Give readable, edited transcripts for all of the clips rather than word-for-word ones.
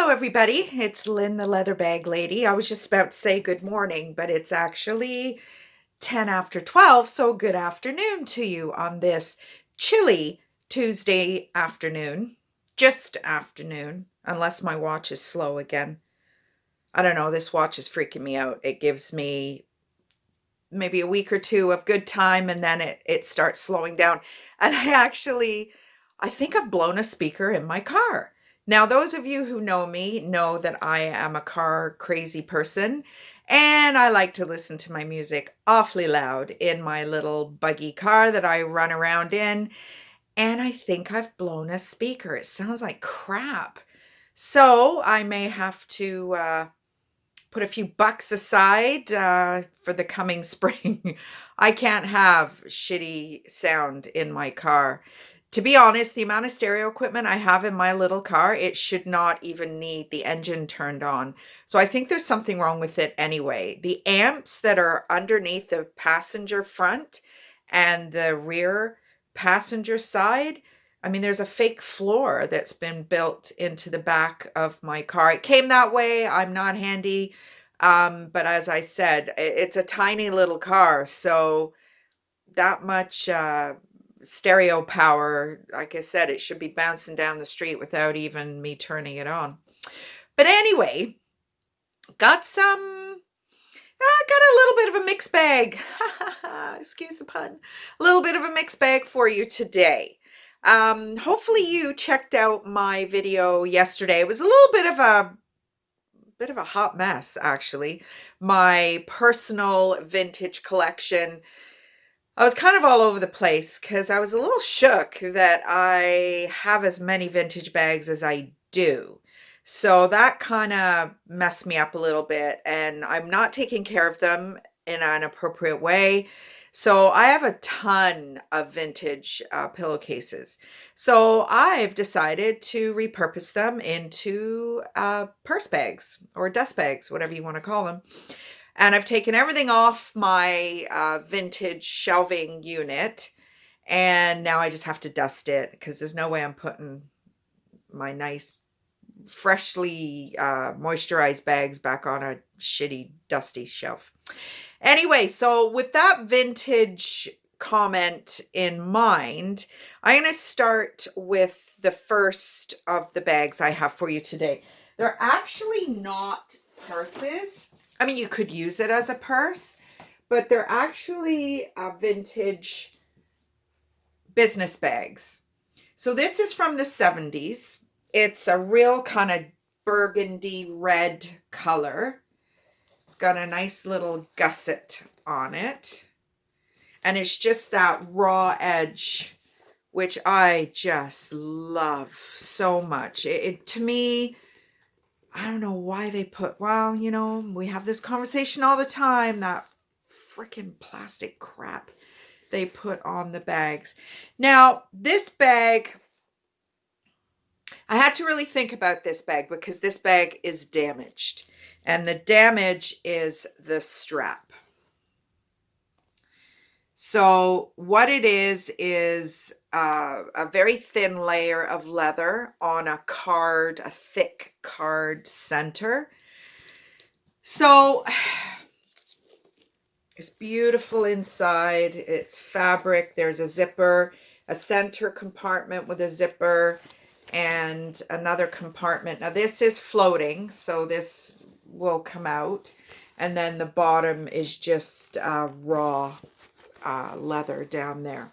Hello, everybody. It's Lynn, the leather bag lady. I was just about to say good morning, but it's actually 10 after 12. So good afternoon to you on this chilly Tuesday afternoon. Just afternoon, unless my watch is slow again. I don't know. This watch is freaking me out. It gives me maybe a week or two of good time and then it starts slowing down. And I think I've blown a speaker in my car. Now, those of you who know me know that I am a car crazy person and I like to listen to my music awfully loud in my little buggy car that I run around in. And I think I've blown a speaker. It sounds like crap. So I may have to put a few bucks aside for the coming spring. I can't have shitty sound in my car. To be honest, the amount of stereo equipment I have in my little car, it should not even need the engine turned on. So I think there's something wrong with it anyway. The amps that are underneath the passenger front and the rear passenger side, I mean, there's a fake floor that's been built into the back of my car. It came that way. I'm not handy. But as I said, it's a tiny little car. So that much stereo power, like I said, it should be bouncing down the street without even me turning it on. But anyway, got some, got a little bit of a mixed bag. Excuse the pun. A little bit of a mixed bag for you today. Hopefully you checked out my video yesterday. It was a little bit of a hot mess, actually. My personal vintage collection. I was kind of all over the place because I was a little shook that I have as many vintage bags as I do. So that kind of messed me up a little bit, and I'm not taking care of them in an appropriate way. So I have a ton of vintage pillowcases. So I've decided to repurpose them into purse bags or dust bags, whatever you want to call them. And I've taken everything off my vintage shelving unit. And now I just have to dust it because there's no way I'm putting my nice, freshly moisturized bags back on a shitty, dusty shelf. Anyway, so with that vintage comment in mind, I'm going to start with the first of the bags I have for you today. They're actually not purses. I mean, you could use it as a purse, but they're actually vintage business bags. So this is from the 70s. It's a real kind of burgundy red color. It's got a nice little gusset on it. And it's just that raw edge, which I just love so much. To me, I don't know why they put, well, you know, we have this conversation all the time, that freaking plastic crap they put on the bags. Now, this bag, I had to really think about this bag because this bag is damaged. And the damage is the strap. So what it is a very thin layer of leather on a thick card center. So it's beautiful inside. It's fabric. There's a zipper, a center compartment with a zipper, and another compartment. Now this is floating, so this will come out. And then the bottom is just raw leather down there.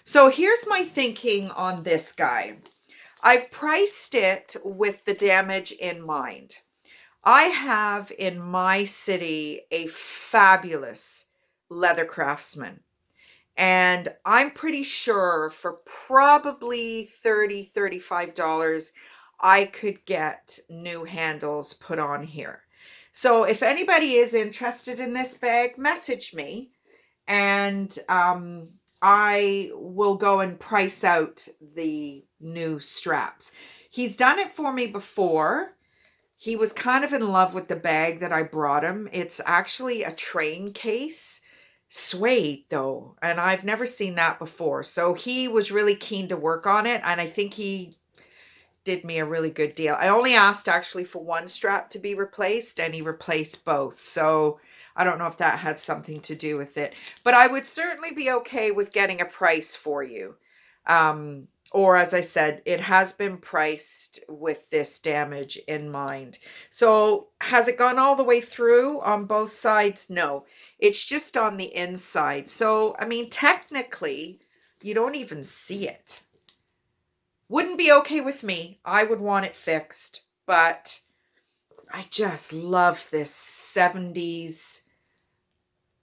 So here's my thinking on this guy. I've priced it with the damage in mind. I have in my city a fabulous leather craftsman. And I'm pretty sure for probably $30, $35, I could get new handles put on here. So if anybody is interested in this bag, message me and I will go and price out the new straps. He's done it for me before. He was kind of in love with the bag that I brought him. It's actually a train case. Suede though, and I've never seen that before. So he was really keen to work on it, and I think he did me a really good deal. I only asked actually for one strap to be replaced, and he replaced both. So I don't know if that had something to do with it, but I would certainly be okay with getting a price for you. Or as I said, it has been priced with this damage in mind. So has it gone all the way through on both sides? No, it's just on the inside. So, I mean, technically, you don't even see it. Wouldn't be okay with me. I would want it fixed, but I just love this 70s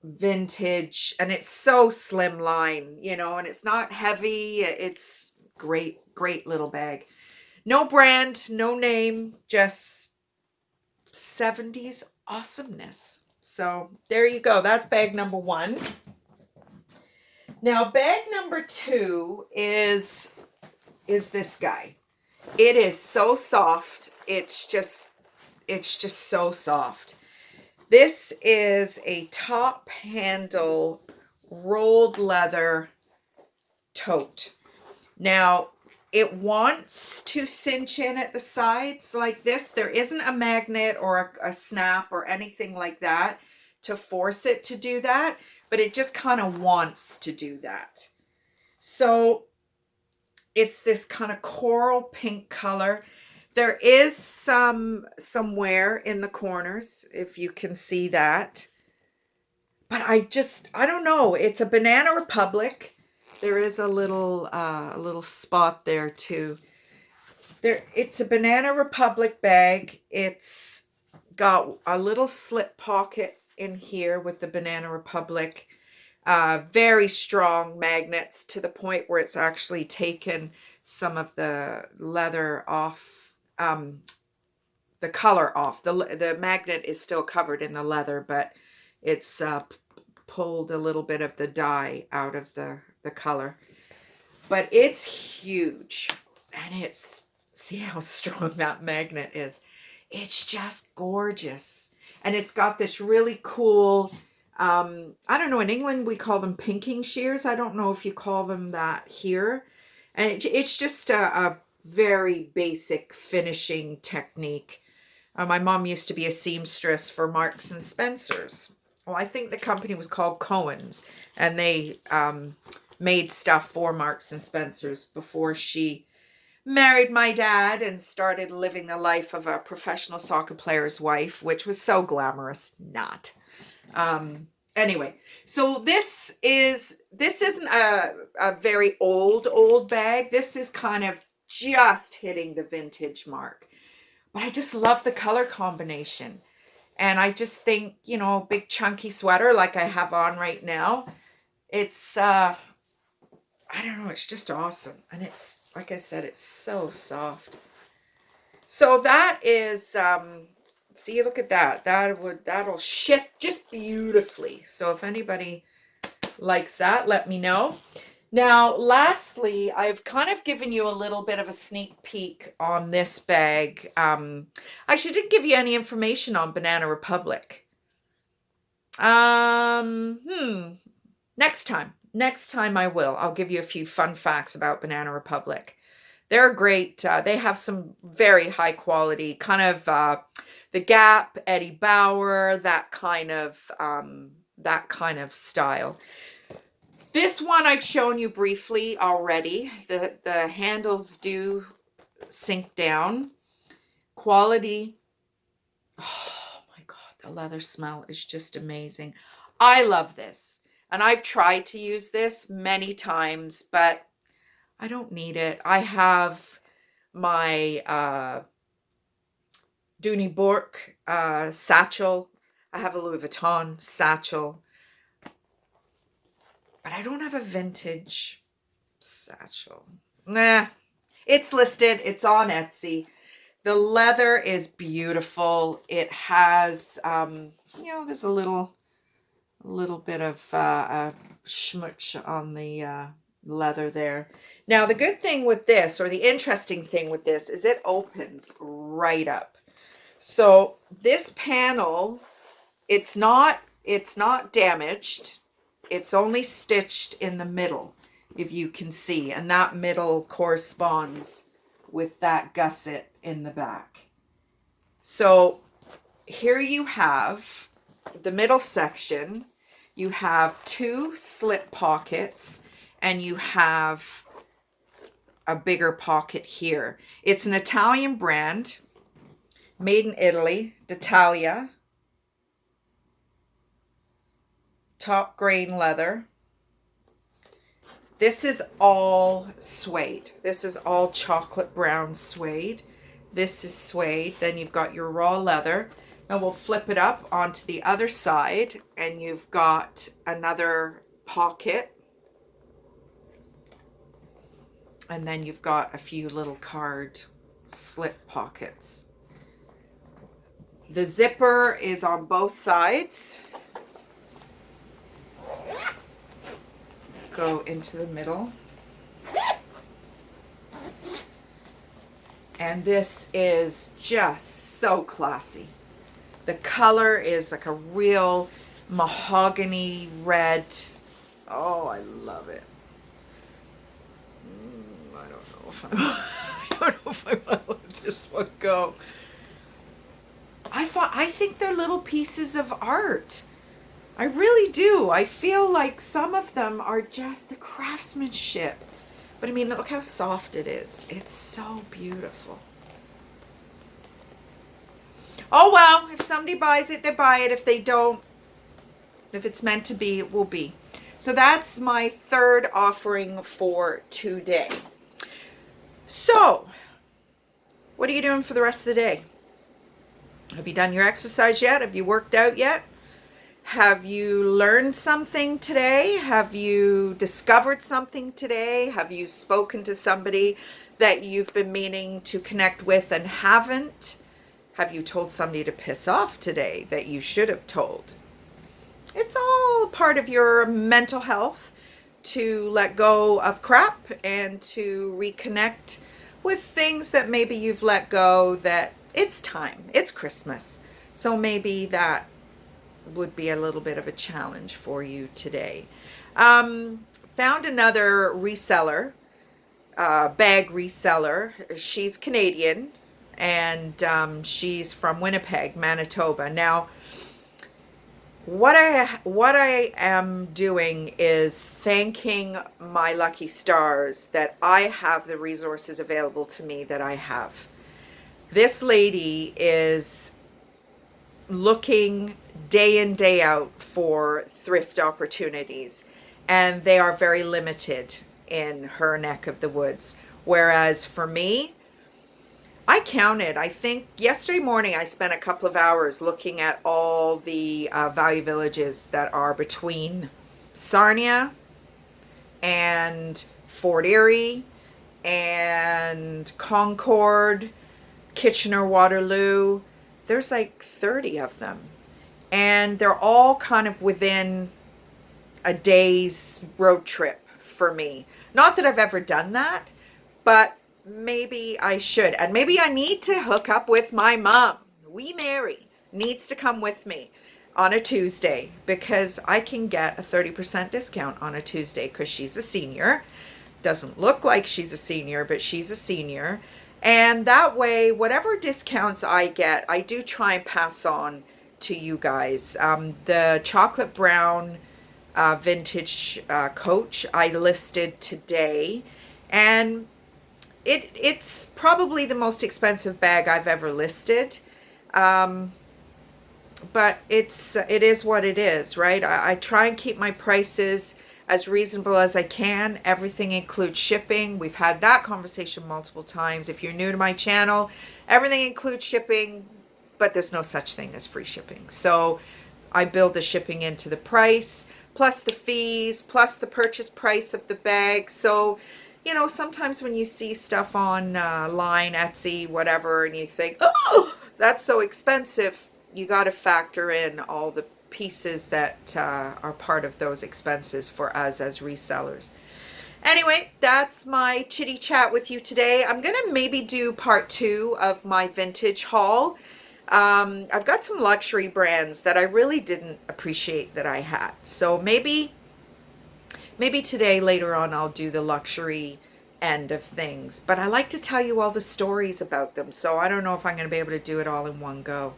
vintage, and it's so slimline, you know, and it's not heavy. It's great, great little bag. No brand, no name, just 70s awesomeness. So there you go. That's bag number one. Now, bag number two is this guy. It is so soft. It's just so soft. This is a top handle rolled leather tote. Now, it wants to cinch in at the sides like this. There isn't a magnet or a snap or anything like that to force it to do that, but it just kind of wants to do that. So it's this kind of coral pink color. There is some wear in the corners, if you can see that. But I don't know. It's a Banana Republic. There is a little spot there too. It's a Banana Republic bag. It's got a little slip pocket in here with the Banana Republic. Very strong magnets to the point where it's actually taken some of the leather off, the color off. The magnet is still covered in the leather, but it's pulled a little bit of the dye out of the color. But it's huge, and see how strong that magnet is. It's just gorgeous. And it's got this really cool, I don't know, in England we call them pinking shears. I don't know if you call them that here. And it's just a very basic finishing technique. My mom used to be a seamstress for Marks and Spencer's. Well, I think the company was called Cohen's, and they made stuff for Marks and Spencer's before she married my dad and started living the life of a professional soccer player's wife, which was so glamorous. Not. Anyway, so this isn't a very old bag. This is kind of just hitting the vintage mark. But I just love the color combination. And I just think, you know, big chunky sweater like I have on right now. It's, I don't know, it's just awesome. And it's, like I said, it's so soft. So that is, see, look at that. That'll ship just beautifully. So if anybody likes that, let me know. Now, lastly, I've kind of given you a little bit of a sneak peek on this bag. Actually, didn't give you any information on Banana Republic. Next time I will. I'll give you a few fun facts about Banana Republic. They're great. They have some very high quality, kind of the Gap, Eddie Bauer, that kind of style. This one I've shown you briefly already. The handles do sink down. Quality. Oh my God, the leather smell is just amazing. I love this. And I've tried to use this many times, but I don't need it. I have my Dooney Bourke satchel. I have a Louis Vuitton satchel. But I don't have a vintage satchel. Nah, it's listed. It's on Etsy. The leather is beautiful. It has, you know, there's a little bit of schmutz on the leather there. Now, the good thing with this, or the interesting thing with this, is it opens right up. So this panel, it's not damaged. It's only stitched in the middle, if you can see, and that middle corresponds with that gusset in the back. So here you have the middle section. You have 2 slip pockets and you have a bigger pocket here. It's an Italian brand, made in Italy, d'Italia. Top grain leather. This is all suede. This is all chocolate brown suede. This is suede. Then you've got your raw leather. Now we'll flip it up onto the other side and you've got another pocket. And then you've got a few little card slip pockets. The zipper is on both sides. Go into the middle. And this is just so classy. The color is like a real mahogany red. Oh, I love it. I don't know if I don't know if I want to let this one go. I think they're little pieces of art. I really do. I feel like some of them are just the craftsmanship. But I mean, look how soft it is. It's so beautiful. Oh well, if somebody buys it, they buy it. If they don't, if it's meant to be, it will be. So that's my third offering for today. So, what are you doing for the rest of the day? Have you done your exercise yet? Have you worked out yet? Have you learned something today? Have you discovered something today? Have you spoken to somebody that you've been meaning to connect with and haven't? Have you told somebody to piss off today that you should have told? It's all part of your mental health to let go of crap and to reconnect with things that maybe you've let go, that it's time. It's Christmas. So maybe that would be a little bit of a challenge for you today. Found another reseller, bag reseller. She's Canadian and she's from Winnipeg, Manitoba. Now, what I am doing is thanking my lucky stars that I have the resources available to me that I have. This lady is looking day in, day out for thrift opportunities, and they are very limited in her neck of the woods. Whereas for me, I counted, I think yesterday morning I spent a couple of hours looking at all the value villages that are between Sarnia and Fort Erie and Concord, Kitchener-Waterloo. There's like 30 of them. And they're all kind of within a day's road trip for me. Not that I've ever done that, but maybe I should. And maybe I need to hook up with my mom. Wee Mary needs to come with me on a Tuesday because I can get a 30% discount on a Tuesday because she's a senior. Doesn't look like she's a senior, but she's a senior. And that way, whatever discounts I get, I do try and pass on to you guys. The chocolate brown vintage coach I listed today, and it's probably the most expensive bag I've ever listed. But it is what it is, right? I try and keep my prices as reasonable as I can. Everything includes shipping. We've had that conversation multiple times. If you're new to my channel, everything includes shipping, but there's no such thing as free shipping. So I build the shipping into the price, plus the fees, plus the purchase price of the bag. So, you know, sometimes when you see stuff on line, Etsy, whatever, and you think, oh, that's so expensive, you got to factor in all the pieces that are part of those expenses for us as resellers. Anyway, that's my chitty chat with you today. I'm going to maybe do part 2 of my vintage haul. I've got some luxury brands that I really didn't appreciate that I had. So maybe today, later on, I'll do the luxury end of things. But I like to tell you all the stories about them, so I don't know if I'm going to be able to do it all in one go.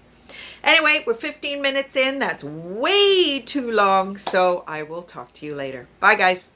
Anyway, we're 15 minutes in. That's way too long, so I will talk to you later. Bye, guys.